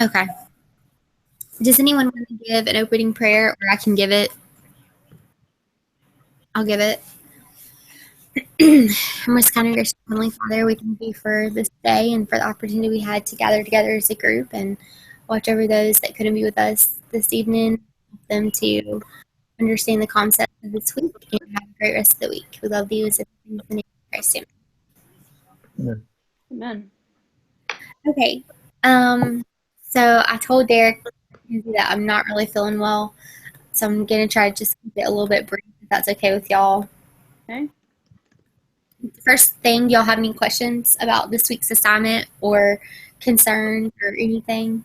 Okay. Does anyone want to give an opening prayer, or I can give it? I'll give it. Most kind and gracious Heavenly Father, we thank you for this day and for the opportunity we had to gather together as a group and watch over those that couldn't be with us this evening, help them to understand the concept of this week and have a great rest of the week. We love you in the name of Christ. Amen. Amen. Okay. So I told Derek that I'm not really feeling well, so I'm gonna try to just keep it a little bit brief, if that's okay with y'all. Okay. First thing, y'all have any questions about this week's assignment or concerns or anything?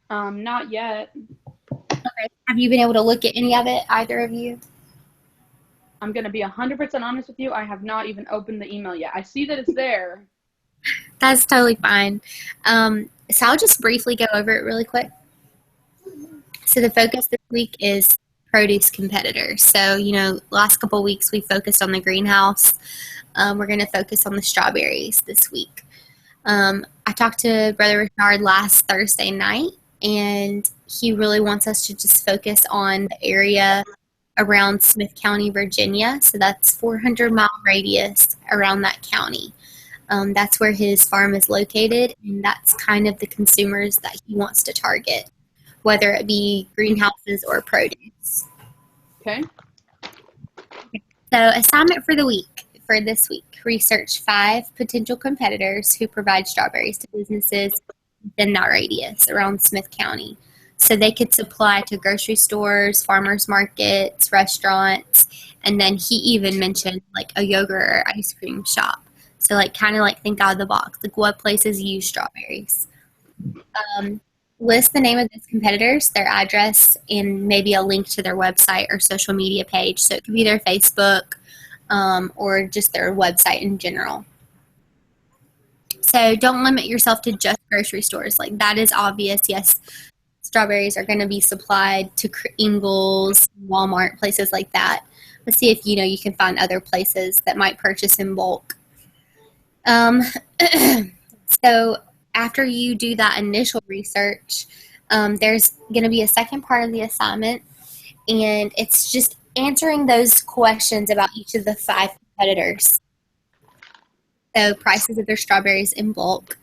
Not yet. Okay. Have you been able to look at any of it, either of you? I'm going to be 100% honest with you. I have not even opened the email yet. I see that it's there. That's totally fine. So I'll just briefly go over it really quick. So the focus this week is produce competitors. So, last couple of weeks we focused on the greenhouse. We're going to focus on the strawberries this week. I talked to Brother Richard last Thursday night, and he really wants us to just focus on the area around Smith County, Virginia. So that's 400-mile radius around that county. That's where his farm is located, and that's kind of the consumers that he wants to target, whether it be greenhouses or produce. Okay. So assignment for the week, for this week, research 5 potential competitors who provide strawberries to businesses within that radius around Smith County. So they could supply to grocery stores, farmers markets, restaurants, and then he even mentioned like a yogurt or ice cream shop. So kind of think out of the box, like what places use strawberries. List the name of those competitors, their address, and maybe a link to their website or social media page. So it could be their Facebook or just their website in general. So don't limit yourself to just grocery stores. Like that is obvious. Yes, strawberries are going to be supplied to Ingles, Walmart, places like that. Let's see if you can find other places that might purchase in bulk. So after you do that initial research, there's going to be a second part of the assignment, and it's just answering those questions about each of the 5 competitors. So prices of their strawberries in bulk.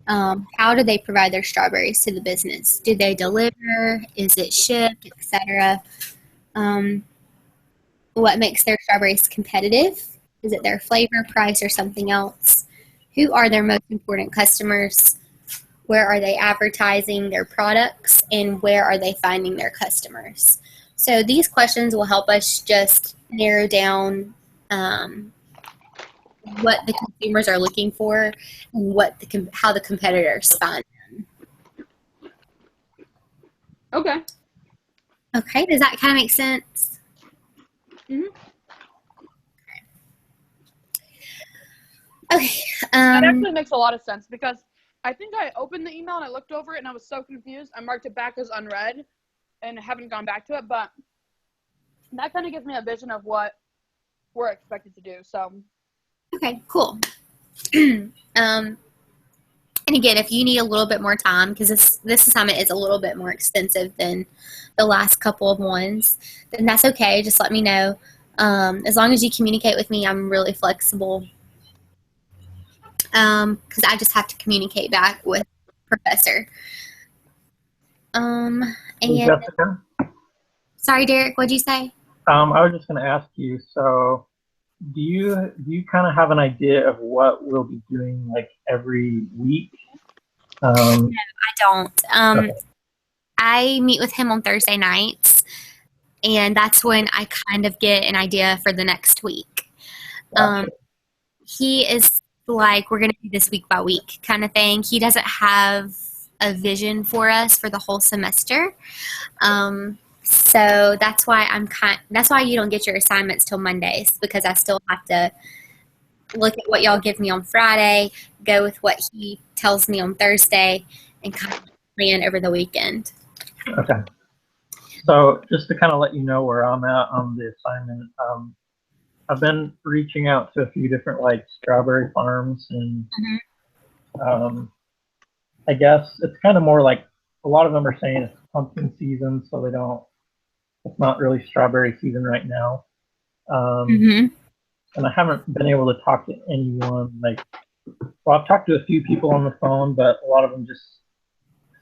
How do they provide their strawberries to the business? Do they deliver? Is it shipped, etc.? What makes their strawberries competitive? Is it their flavor, price, or something else? Who are their most important customers? Where are they advertising their products? And where are they finding their customers? So these questions will help us just narrow down what the consumers are looking for and how the competitors find them. Okay. Okay, does that kind of make sense? Mm-hmm. Okay. That actually makes a lot of sense because I think I opened the email and I looked over it and I was so confused. I marked it back as unread and haven't gone back to it, but that kind of gives me a vision of what we're expected to do. So. Okay, cool. And again, if you need a little bit more time, because this assignment is a little bit more extensive than the last couple of ones, then that's okay. Just let me know. As long as you communicate with me, I'm really flexible. Because I just have to communicate back with Professor. And Jessica? Sorry, Derek, what'd you say? I was just going to ask you, so do you kind of have an idea of what we'll be doing like every week? No, I don't. Okay. I meet with him on Thursday nights, and that's when I kind of get an idea for the next week. Gotcha. He is like, we're going to do this week by week kind of thing. He doesn't have a vision for us for the whole semester. So that's why that's why you don't get your assignments till Mondays, because I still have to look at what y'all give me on Friday, go with what he tells me on Thursday, and kind of plan over the weekend. Okay. So just to kind of let you know where I'm at on the assignment, I've been reaching out to a few different like strawberry farms, and I guess it's kind of more like a lot of them are saying it's pumpkin season, so they don't. It's not really strawberry season right now. Mm-hmm. And I haven't been able to talk to anyone. Like, well, I've talked to a few people on the phone, but a lot of them just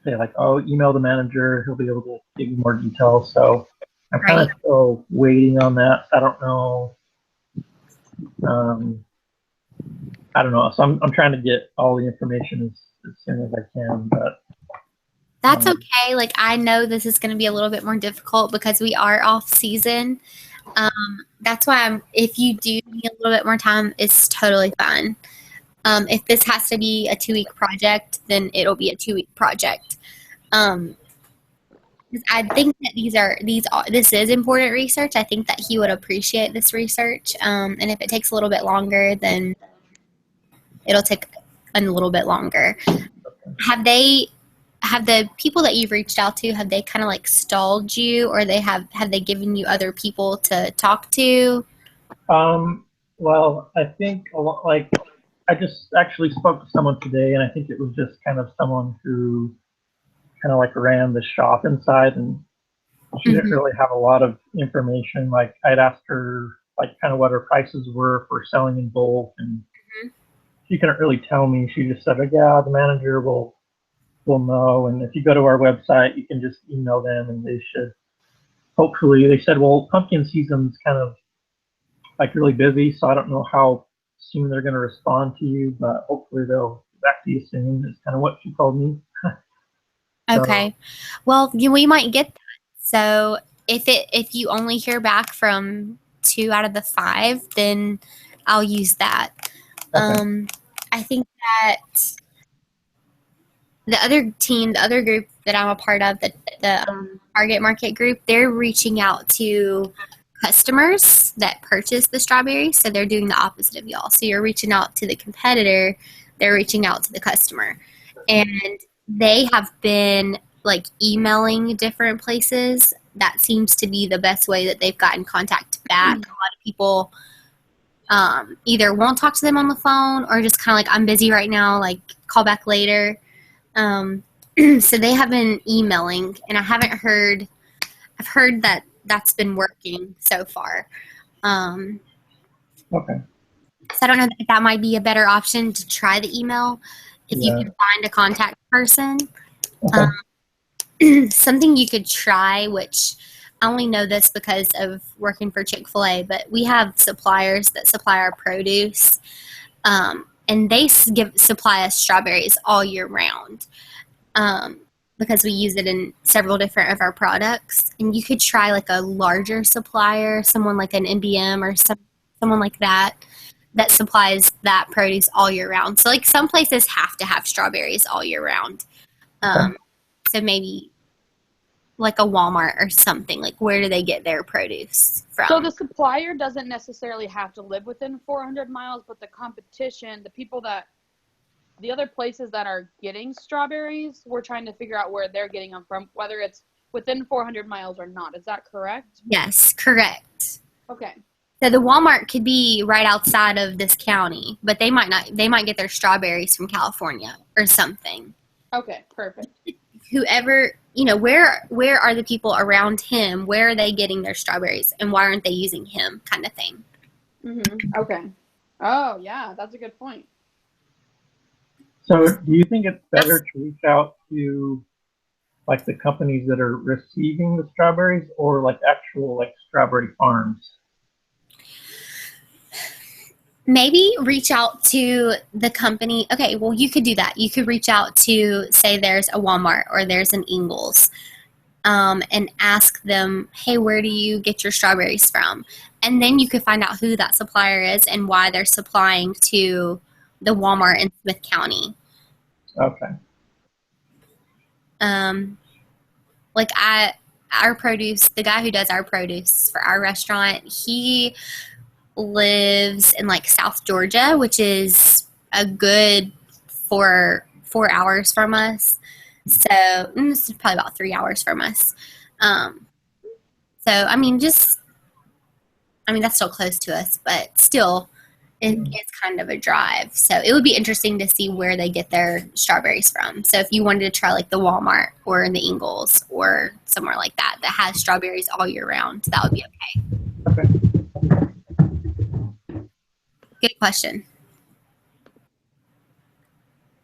say like, "Oh, email the manager; he'll be able to give you more details." So I'm kind of still waiting on that. I don't know. Um, I don't know. So I'm trying to get all the information as soon as I can, but That's okay. Like, I know this is going to be a little bit more difficult because we are off season. That's why if you do need a little bit more time, it's totally fine. If this has to be a 2-week project, then it'll be a 2-week project. I think that this is important research. I think that he would appreciate this research. And if it takes a little bit longer, then it'll take a little bit longer. Have the people that you've reached out to, have they kind of like stalled you, or have they given you other people to talk to? well, I think a lot, like I just actually spoke to someone today, and I think it was just kind of someone who kind of like ran the shop inside, and she didn't really have a lot of information. Like I'd asked her like kind of what her prices were for selling in bulk, and she couldn't really tell me. She just said, like, "Yeah, the manager will know, and if you go to our website, you can just email them, and they should hopefully." They said, "Well, pumpkin season's kind of like really busy, so I don't know how soon they're going to respond to you, but hopefully they'll get back to you soon." Is kind of what she told me. Okay. Well, we might get that. So if you only hear back from 2 out of the 5, then I'll use that. Okay. I think that the other group that I'm a part of, the Target Market group, they're reaching out to customers that purchase the strawberries. So they're doing the opposite of y'all. So you're reaching out to the competitor, they're reaching out to the customer. And they have been like emailing different places. That seems to be the best way that they've gotten contact back. A lot of people either won't talk to them on the phone or just kind of like, "I'm busy right now, like call back later." So they have been emailing, and I've heard that that's been working so far. Okay. So I don't know if that might be a better option to try the email if you can find a contact person. Okay. Something you could try, which I only know this because of working for Chick-fil-A, but we have suppliers that supply our produce, and they supply us strawberries all year round, because we use it in several different of our products. And you could try like a larger supplier, someone like an NBM or someone like that supplies that produce all year round. So like some places have to have strawberries all year round. So maybe like a Walmart or something. Like, where do they get their produce from? So the supplier doesn't necessarily have to live within 400 miles, but the competition, the other places that are getting strawberries, we're trying to figure out where they're getting them from, whether it's within 400 miles or not. Is that correct? Yes, correct. Okay. So the Walmart could be right outside of this county, but they might not. They might get their strawberries from California or something. Okay, perfect. Whoever, where are the people around him? Where are they getting their strawberries, and why aren't they using him? Kind of thing. Okay. Oh, yeah, that's a good point. So do you think it's better to reach out to like the companies that are receiving the strawberries, or like actual like strawberry farms? Maybe reach out to the company. Okay, well, you could do that. You could reach out to, say, there's a Walmart or there's an Ingles, and ask them, "Hey, where do you get your strawberries from?" And then you could find out who that supplier is and why they're supplying to the Walmart in Smith County. Okay. Like our produce, the guy who does our produce for our restaurant, he lives in like South Georgia, which is a good 4 hours from us. So this is probably about 3 hours from us. So I mean, just I mean, that's still close to us, but still, it's kind of a drive. So it would be interesting to see where they get their strawberries from. So if you wanted to try like the Walmart or the Ingles or somewhere like that that has strawberries all year round, that would be okay. Okay. Good question.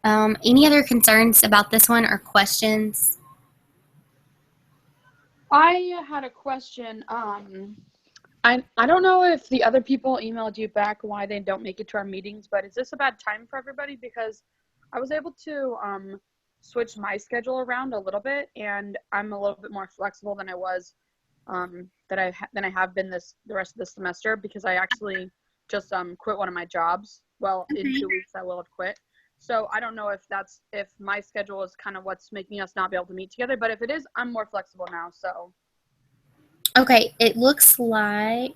Any other concerns about this one or questions? I had a question. I don't know if the other people emailed you back why they don't make it to our meetings, but is this a bad time for everybody? Because I was able to switch my schedule around a little bit, and I'm a little bit more flexible than I was than I have been the rest of the semester, because I actually just quit one of my jobs. Well, in 2 weeks I will have quit. So I don't know if my schedule is kind of what's making us not be able to meet together, but if it is, I'm more flexible now. So. Okay, it looks like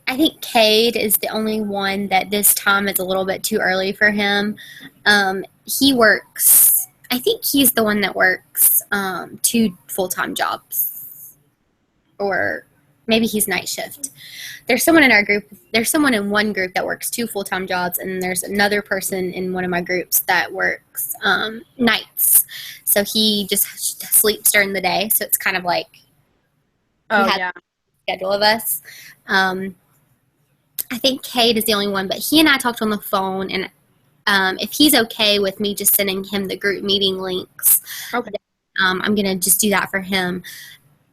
I think Cade is the only one that this time is a little bit too early for him. He works, I think he's the one that works 2 full-time jobs, or maybe he's night shift. There's someone in one group that works 2 full-time jobs, and there's another person in one of my groups that works nights. So he just sleeps during the day. So it's kind of like a schedule of us. I think Cade is the only one, but he and I talked on the phone, and if he's okay with me just sending him the group meeting links, okay. I'm going to just do that for him.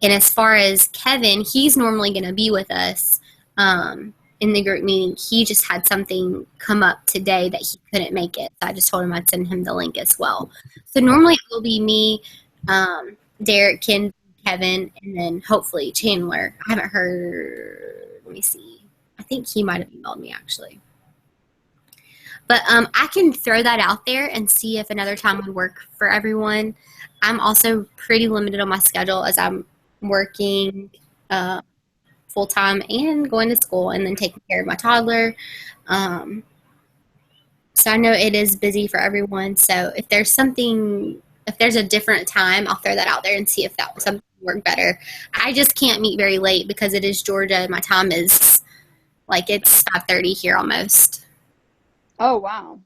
And as far as Kevin, he's normally going to be with us in the group meeting. He just had something come up today that he couldn't make it. So I just told him I'd send him the link as well. So normally it will be me, Derek, Ken, Kevin, and then hopefully Chandler. I haven't heard. Let me see. I think he might have emailed me actually. But I can throw that out there and see if another time would work for everyone. I'm also pretty limited on my schedule as I'm working full-time and going to school and then taking care of my toddler. So I know it is busy for everyone. So if there's a different time, I'll throw that out there and see if that would something work better. I just can't meet very late because it is Georgia. My time is like it's 5:30 here almost. Oh, wow.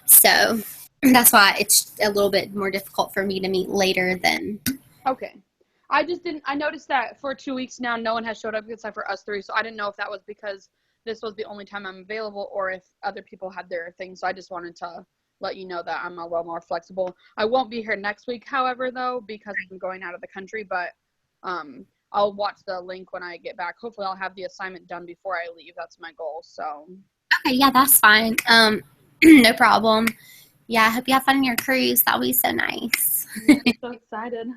So that's why it's a little bit more difficult for me to meet later than. Okay. I noticed that for 2 weeks now, no one has showed up except for us 3. So I didn't know if that was because this was the only time I'm available or if other people had their things. So I just wanted to let you know that I'm a little more flexible. I won't be here next week, however, though, because I'm going out of the country, but I'll watch the link when I get back. Hopefully I'll have the assignment done before I leave. That's my goal. So. Okay, yeah, that's fine. No problem. Yeah, I hope you have fun on your cruise. That'll be so nice. I'm so excited.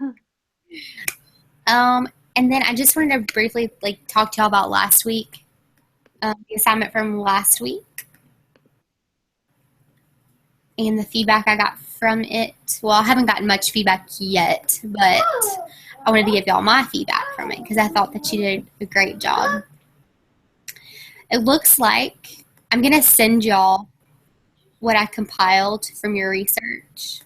And then I just wanted to briefly talk to y'all about last week, the assignment from last week, and the feedback I got from it. Well, I haven't gotten much feedback yet, but I wanted to give y'all my feedback from it because I thought that you did a great job. It looks like I'm going to send y'all what I compiled from your research,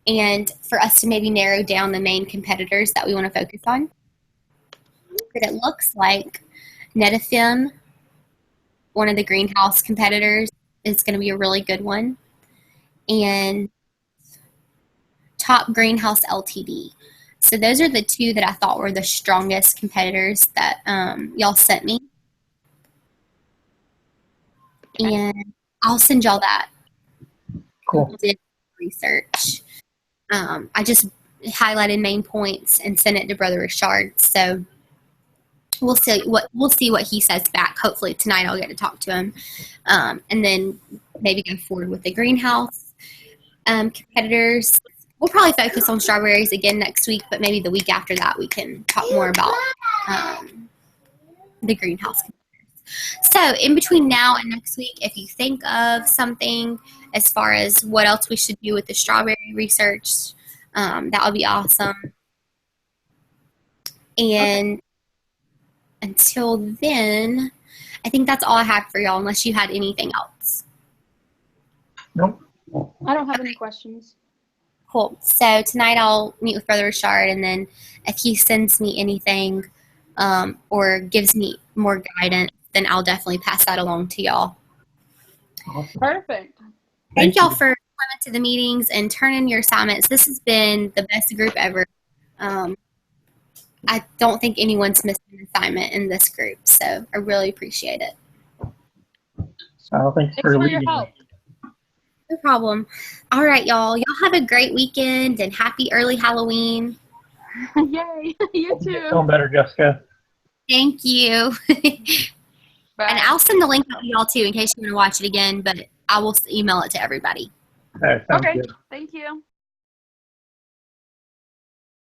and for us to maybe narrow down the main competitors that we want to focus on. But it looks like Netafim, one of the greenhouse competitors, is going to be a really good one. And Top Greenhouse Ltd. So those are the 2 that I thought were the strongest competitors that y'all sent me. And I'll send y'all that. Cool. Did research. I just highlighted main points and sent it to Brother Richard. So we'll see what he says back. Hopefully tonight I'll get to talk to him, and then maybe go forward with the greenhouse competitors. We'll probably focus on strawberries again next week, but maybe the week after that we can talk more about the greenhouse competitors. So in between now and next week, if you think of something as far as what else we should do with the strawberry research, that would be awesome. And until then, I think that's all I have for y'all, unless you had anything else. Nope. I don't have any questions. Cool. So tonight I'll meet with Brother Richard, and then if he sends me anything or gives me more guidance, then I'll definitely pass that along to y'all. Awesome. Perfect. Thank y'all for coming to the meetings and turning your assignments. This has been the best group ever. I don't think anyone's missed an assignment in this group, so I really appreciate it. Thanks Thanks for for leading. your help. No problem. All right, y'all. Y'all have a great weekend and happy early Halloween. Yay. You too. Feeling better, Jessica. Thank you. Bye. And I'll send the link out to y'all too in case you want to watch it again, but I will email it to everybody. Okay, sounds Okay. good. Thank you.